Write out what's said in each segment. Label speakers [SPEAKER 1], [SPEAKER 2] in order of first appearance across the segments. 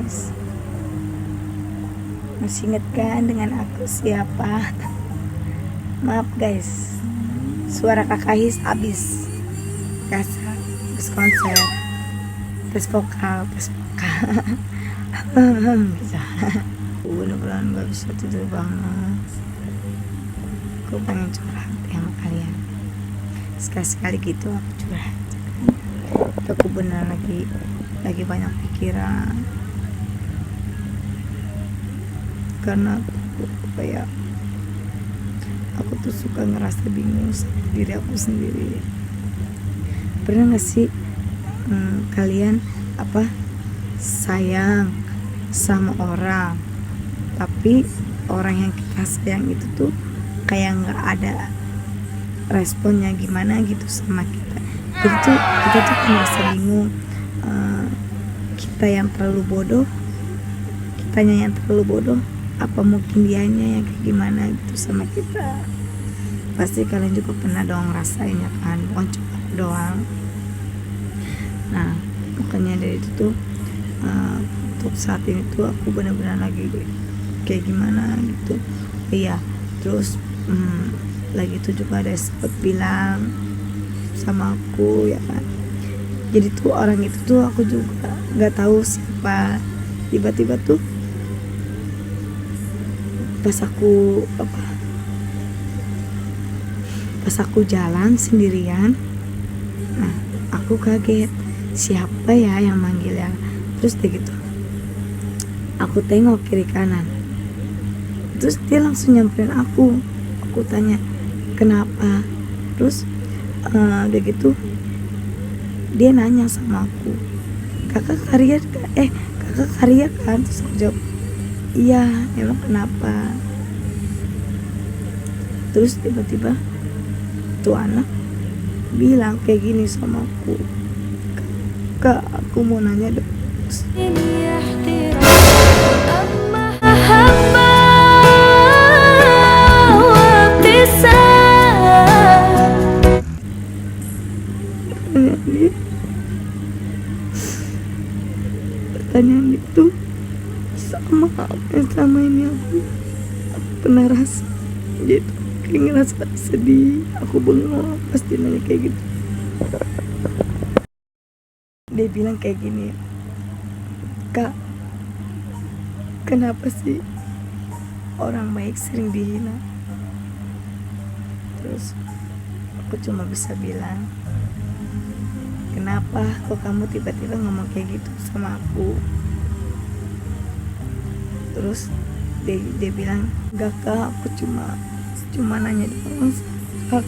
[SPEAKER 1] guys. Masih inget kan dengan aku siapa? Maaf guys, suara kakak His abis kasar, terus konser, terus vokal bisa. Bener-bener gak bisa tidur banget. Aku pengen curhat sama kalian. Sekali-sekali gitu aku curhat. Aku bener lagi banyak pikiran. Karena kayak aku tuh suka ngerasa bingung sama diri aku sendiri. Pernah gak sih kalian sayang sama orang, tapi orang yang kita sayang itu tuh kayak nggak ada responnya gimana gitu sama kita. Jadi tuh kita tuh ngerasa bingung, kita yang terlalu bodoh, kitanya yang terlalu bodoh, apa mungkin dianya yang kayak gimana gitu sama kita. Pasti kalian juga pernah dong rasanya kan, bukan cuma aku doang. Nah makanya dari itu tuh untuk saat ini tuh aku benar-benar lagi kayak gimana gitu. Iya, terus lagi tuh juga ada sempat bilang sama aku ya kan. Jadi tuh orang itu tuh aku juga nggak tahu siapa. Tiba-tiba tuh pas aku jalan sendirian, nah aku kaget siapa ya yang manggil ya. Terus dia gitu, aku tengok kiri kanan, terus dia langsung nyamperin aku tanya kenapa. Terus dia gitu, dia nanya sama aku, kakak Karya kan? Terus aku jawab iya, emang kenapa? Terus tiba-tiba tuh anak bilang kayak gini sama aku, kak aku mau nanya dong. Pertanyaan itu sama apa yang selama ini aku pernah rasa. Jadi kayak ngerasa sedih, aku bengong pasti nanya kayak gitu. Dia bilang kayak gini, kak kenapa sih orang baik sering dihina? Terus aku cuma bisa bilang, kenapa kok kamu tiba-tiba ngomong kayak gitu sama aku? Terus dia bilang, enggak kak, aku cuma nanya doang kak.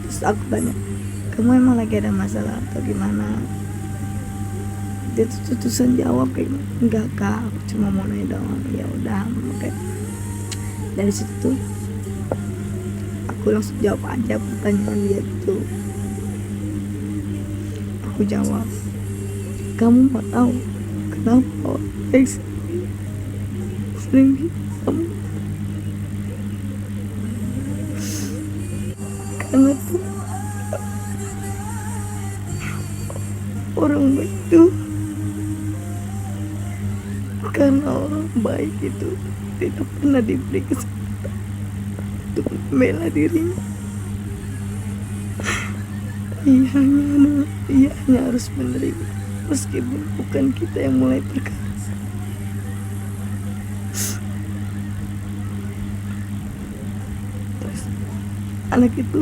[SPEAKER 1] Terus aku tanya, kamu emang lagi ada masalah atau gimana? Dia tuh jawab kayak gitu, enggak kak, aku cuma mau nanya doang. Ya udah, makanya dari situ tuh aku langsung jawab aja pertanyaan dia tuh. Aku jawab, kamu mau tahu kenapa orang sering kamu? Karena tuh orang baik tuh, karena orang baik itu tidak pernah diberi kesempatan untuk membela dirinya. Ia hanya harus menerima, meskipun bukan kita yang mulai perkara. Terus anak itu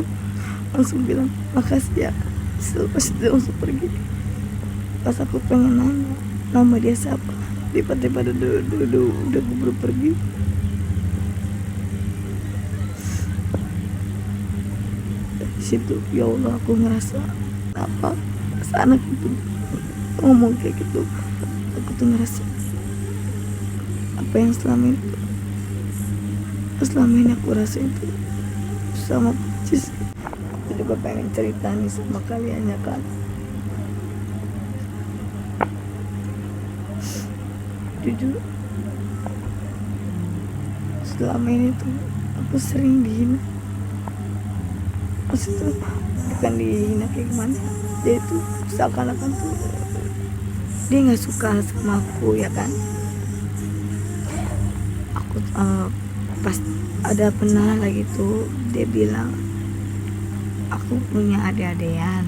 [SPEAKER 1] langsung bilang makasih ya. Pas dia langsung pergi. Pas aku pengen nanya nama dia siapa, tiba-tiba udah keburu pergi. Dari situ ya Allah, aku ngerasa apa pas anak itu ngomong kayak gitu, aku tuh ngerasa apa yang selama ini aku rasain itu sama persis. Aku juga pengen cerita nih sama kalian ya kan. Jujur selama ini tuh aku sering dihina. Maksudnya bukan dihina kayak gimana, dia itu seakan-akan tuh dia nggak suka sama aku ya kan. Aku pas ada pernah lagi tuh dia bilang aku punya adik-adikan.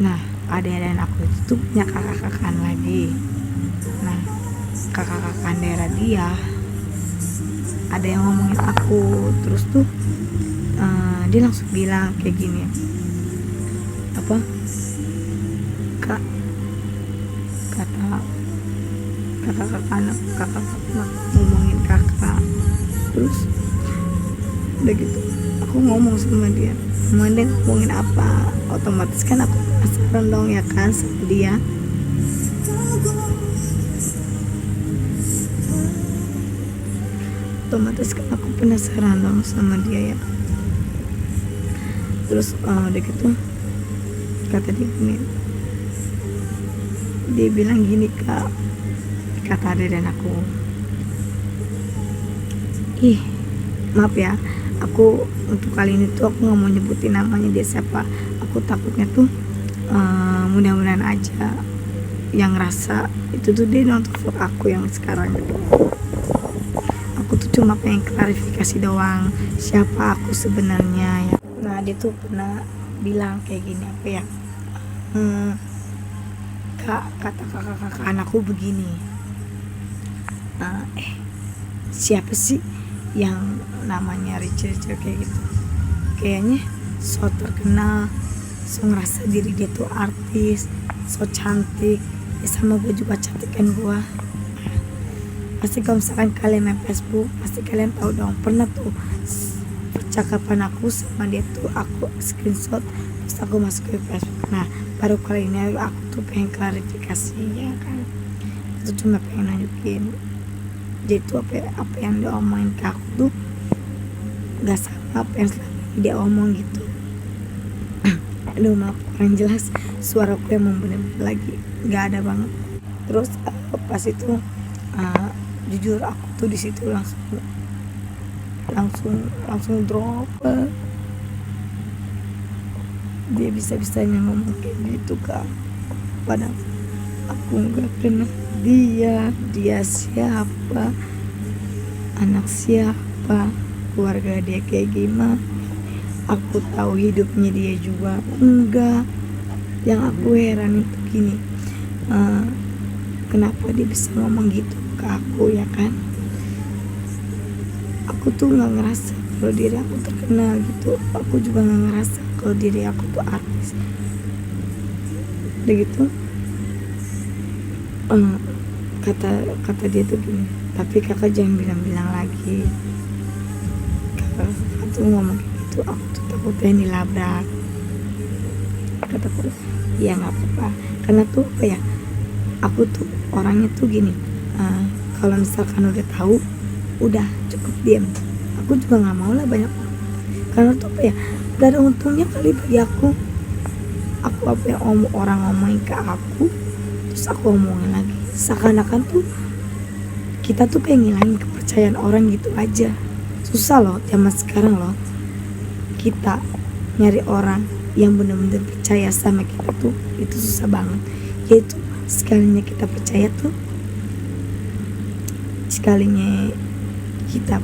[SPEAKER 1] Nah, adik-adikan aku itu tuh punya kakak-kakan lagi. Nah, kakak-kakan daerah dia ada yang ngomongin aku, terus tuh dia langsung bilang kayak gini, apa, kak, kata kakak ngomongin kakak. Terus udah gitu aku ngomong sama dia, dia ngomongin apa, otomatis kan aku penasaran dong ya kan sama dia. Otomatis kan aku penasaran dong sama dia ya. Terus udah gitu kata dia gini, dia bilang gini, kak, kata Ade dan aku, ih maaf ya, aku untuk kali ini tuh aku nggak mau nyebutin namanya dia siapa. Aku takutnya tuh mudah-mudahan aja yang ngerasa itu tuh dia nonton vlog aku yang sekarang gitu. Aku tuh cuma pengen klarifikasi doang siapa aku sebenarnya ya. Nah dia tuh pernah bilang kayak gini, apa ya, kak, kata kakak anakku begini, siapa sih yang namanya Richard kayak gitu, kayaknya so terkenal, so ngerasa diri dia tuh artis, so cantik ya, sama gue juga cantik kan gue. Pasti kalau misalkan kalian main Facebook pasti kalian tahu dong, pernah tuh percakapan aku sama dia tuh aku screenshot terus aku masuk ke Facebook. Nah baru kali ini aku tuh pengen klarifikasi ya kan, itu cuma pengen nunjukin dia tuh apa yang dia omongin ke aku tuh gak sama apa yang selama ini dia omong gitu. Aduh maaf kurang jelas, suara aku emang bener-bener lagi gak ada banget. Terus pas itu jujur aku tuh di situ langsung drop. Dia bisa-bisanya ngomong kayak gitu kak, padahal aku nggak kenal dia siapa, anak siapa, keluarga dia kayak gimana, aku tahu hidupnya dia juga enggak. Yang aku heran itu gini, kenapa dia bisa ngomong gitu ke aku ya kan. Aku tuh nggak ngerasa kalau diri aku terkenal gitu, aku juga nggak ngerasa kalau diri aku tuh artis. Udah gitu kata dia tuh gini, tapi kakak jangan bilang-bilang lagi. Kakak tuh ngomong kayak gitu, aku tuh takutnya dilabrak. Kataku ya nggak apa-apa, karena tuh apa ya, aku tuh orangnya tuh gini, kalau misalkan udah tahu udah cukup diam. Aku juga nggak mau lah banyak, karena tuh apa ya, gak ada untungnya kali bagi aku apa yang orang ngomongin ke aku terus aku omongin lagi, seakan-akan tuh kita tuh kayak ngilangin kepercayaan orang gitu aja. Susah loh zaman sekarang loh, kita nyari orang yang benar-benar percaya sama kita tuh itu susah banget. Yaitu sekalinya kita percaya tuh, sekalinya kita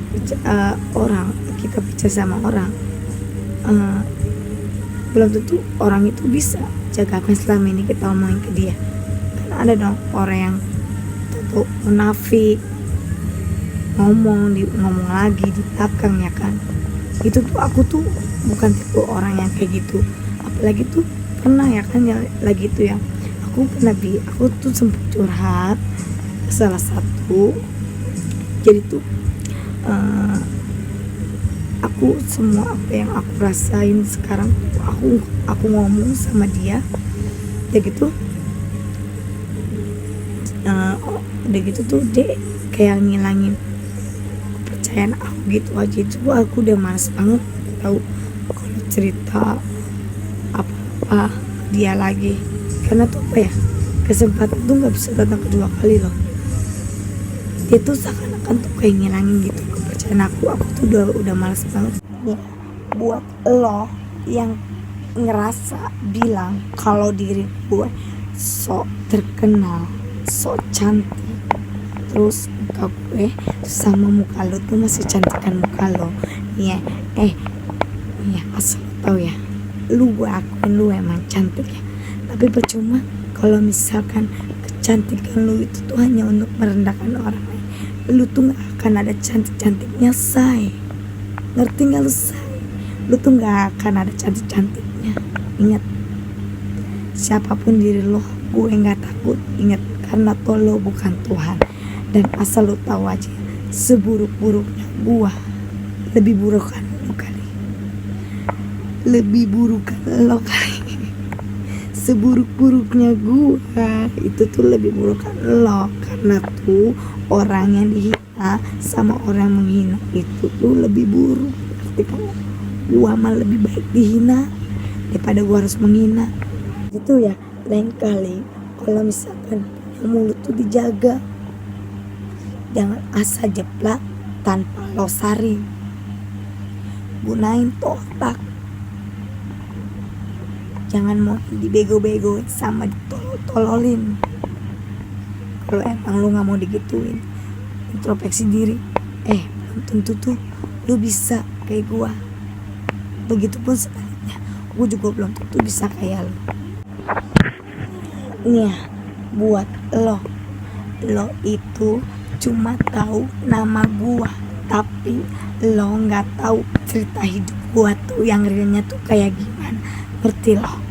[SPEAKER 1] percaya sama orang, belum tentu orang itu bisa jaga apa yang selama ini kita omongin ke dia. Kan ada dong orang yang tuh munafik, ngomong lagi di belakang ya kan. Itu tuh aku tuh bukan tipe orang yang kayak gitu. Apalagi tuh pernah ya kan ya, lagi tuh ya aku tuh sempet curhat ke salah satu. Jadi tuh aku semua apa yang aku rasain sekarang aku ngomong sama dia. Udah gitu udah gitu tuh dia kayak ngilangin kepercayaan aku gitu aja. Itu aku udah malas banget tahu kalau cerita apa dia lagi, karena tuh apa ya, kesempatan tuh nggak bisa datang kedua kali loh. Dia tuh seakan-akan tuh kayak ngilangin gitu kepercayaan aku tuh udah malas banget ya. Buat lo yang ngerasa bilang kalau diri gue sok terkenal, sok cantik, terus muka gue sama muka lo tuh masih cantikan muka lo ya. Ya asal lo tau ya, lu gue akuin lu emang cantik ya, tapi percuma kalau misalkan kecantikan lu itu tuh hanya untuk merendahkan orang lain. Lu tuh gak akan ada cantik-cantiknya, say. Ngerti gak lu, say? Lu tuh gak akan ada cantik-cantiknya. Ingat, siapapun diri lo, gue gak takut. Ingat, karena toh lo bukan Tuhan. Dan asal lo tahu aja, seburuk-buruknya gue, lebih buruk kan lo kali. Lebih buruk kan lo kali. Seburuk-buruknya gue itu tuh lebih buruk kan lo. Karena tuh orang yang dihina sama orang yang menghina itu tuh lebih buruk. Berarti kan gue mah lebih baik dihina daripada gue harus menghina. Gitu ya. Lain kali kalau misalkan mulut tuh dijaga, jangan asal jeplak tanpa lo saring. Gunain tuh otak, jangan mau dibego-begoin sama ditololin. Kalau emang lu gak mau digituin, introspeksi diri. Belum tentu tuh lu bisa kayak gua. Begitupun sebaliknya, gua juga belum tentu bisa kayak lu. Nih ya, buat lo itu cuma tahu nama gua, tapi lo gak tahu cerita hidup gua tuh yang realnya tuh kayak gimana. Ngerti lo?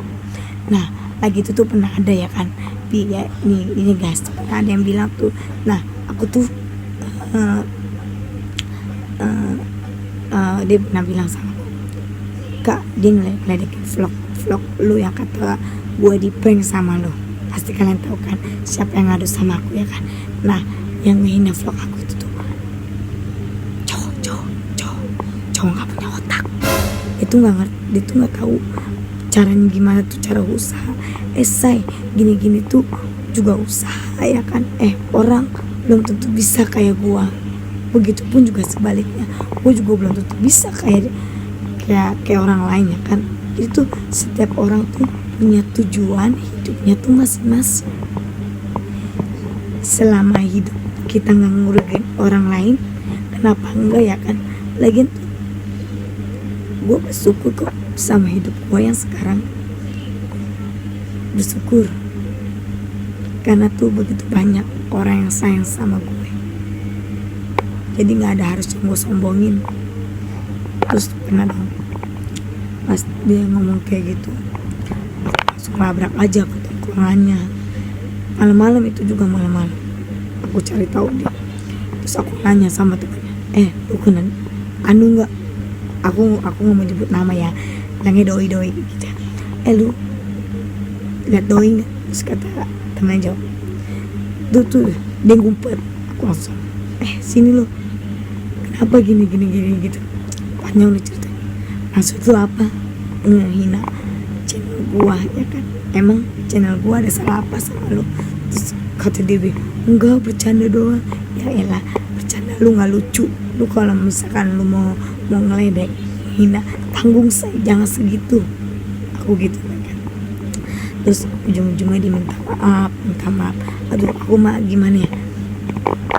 [SPEAKER 1] Nah, lagi itu tuh pernah ada ya kan, ya ini guys, pernah ada yang bilang tuh, nah aku tuh dia pernah bilang sama aku, kak, dia ngeledekin vlog lu yang kata gue di prank sama lo. Pasti kalian tahu kan siapa yang ngadu sama aku ya kan. Nah, yang ngehina vlog aku itu tuh cowok nggak punya otak. Itu nggak ngerti, dia tuh nggak tahu caranya gimana tuh, cara usaha. Say, gini tuh juga usaha ya kan. Orang belum tentu bisa kayak gua. Begitupun juga sebaliknya, gua juga belum tentu bisa kayak orang lain ya kan. Itu setiap orang tuh punya tujuan hidupnya tuh masing-masing. Selama hidup kita nggak ngurugiin orang lain, kenapa enggak ya kan. Lagian tuh gua bersyukur kok sama hidup gue yang sekarang. Bersyukur karena tuh begitu banyak orang yang sayang sama gue, jadi gak ada harus yang gue sombongin. Terus pernah dong pas dia ngomong kayak gitu, aku langsung labrak aja ke tongkrongannya. Malam-malam itu juga malam-malam aku cari tahu dia. Terus aku nanya sama temennya, lu kenal anu nggak? Aku nggak mau nyebut nama ya, bilangnya doi gitu. Lu lihat doi nggak? Terus kata temennya jawab, tuh dia ngumpet. Aku langsung, sini lo, kenapa gini gitu. Panjang lu cerita. Maksud lu apa? Ngehina channel gua ya kan. Emang channel gua ada salah apa sama lu? Terus kata dia, enggak, bercanda doang. Ya elah, bercanda lu nggak lucu. Lu kalau misalkan lu mau ngeledek, hina, tanggung saya, jangan segitu. Aku gitu kan. Terus ujung-ujungnya dia minta maaf. Aduh, aku mah gimana ya,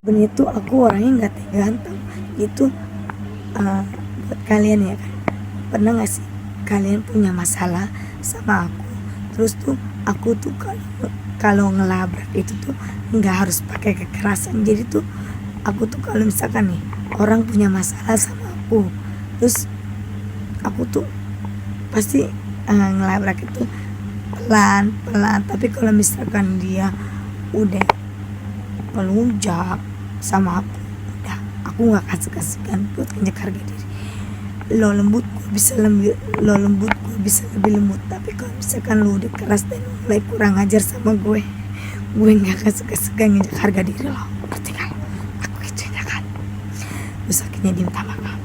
[SPEAKER 1] sebenarnya tuh aku orangnya nggak tegaan tau. Itu buat kalian ya kan, pernah nggak sih kalian punya masalah sama aku, terus tuh aku tuh kalau ngelabrak itu tuh nggak harus pakai kekerasan. Jadi tuh aku tuh kalau misalkan nih orang punya masalah sama aku, terus aku tuh pasti ngelabrak itu pelan, tapi kalau misalkan dia udah melunjak sama aku, udah, aku nggak kasih-kasihkan buat injak harga diri. Lo lembut, gue bisa lebih lembut. Tapi kalau misalkan lo udah keras dan mulai kurang ajar sama gue nggak kasih-kasihkan injak harga diri lo. Berarti kan aku gitu ya kan. Terus akhirnya dia minta maaf.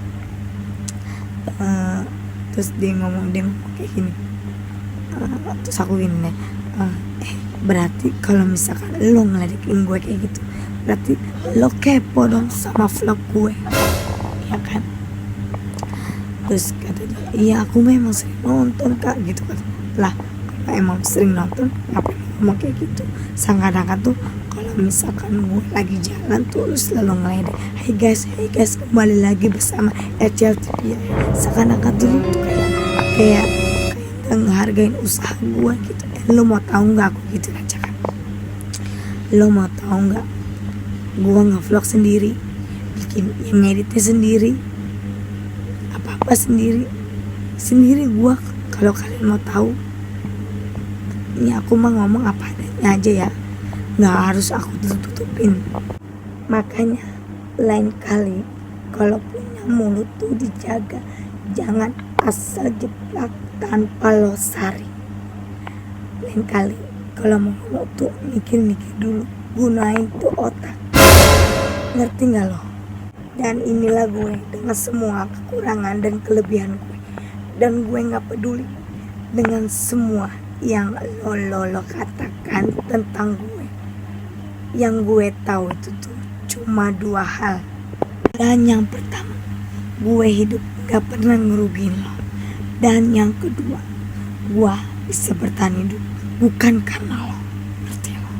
[SPEAKER 1] Terus dia ngomong kayak gini. Terus aku gini nih, berarti kalau misalkan lo ngeledekin gue kayak gitu, berarti lo kepo dong sama vlog gue, ya kan? Terus kata dia, iya aku memang sering nonton kak gitu kan. Lah, emang sering nonton ngapain ngomong kayak gitu. Seakan-akan tuh kalau misalkan gue lagi jalan tuh lu selalu ngeledek, hey guys kembali lagi bersama RCL TV. Seakan-akan tuh lu tuh kayak gak ngehargain usaha gue gitu. Lo mau tahu nggak aku gitu aja kan? Lo mau tahu nggak? Gue ngevlog sendiri, bikin yang ngeditnya sendiri, apa sendiri gue. Kalau kalian mau tahu, ini aku mah ngomong apa adanya aja ya, nggak harus aku tutupin. Makanya lain kali kalau punya mulut tuh dijaga, jangan asal jeplak tanpa lo saring. Lain kali kalau mau ngomong tuh mikir-mikir dulu, gunain tuh otak, ngerti nggak lo? Dan inilah gue dengan semua kekurangan dan kelebihan gue, dan gue nggak peduli dengan semua yang lo katakan tentang gue. Yang gue tahu itu tuh cuma 2 hal. Dan yang pertama, gue hidup gak pernah ngerugiin lo. Dan yang kedua, gue bisa bertahan hidup bukan karena lo, ngerti lo?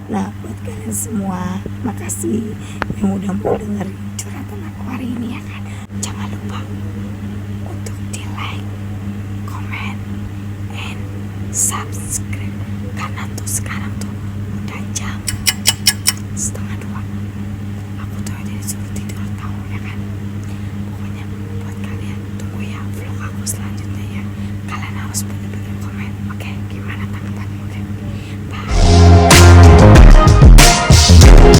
[SPEAKER 1] Nah, buat kalian semua, makasih yang udah mau dengerin curhatan aku hari ini ya kan. Jangan lupa untuk di like, comment, and subscribe, karena tuh sekarang tuh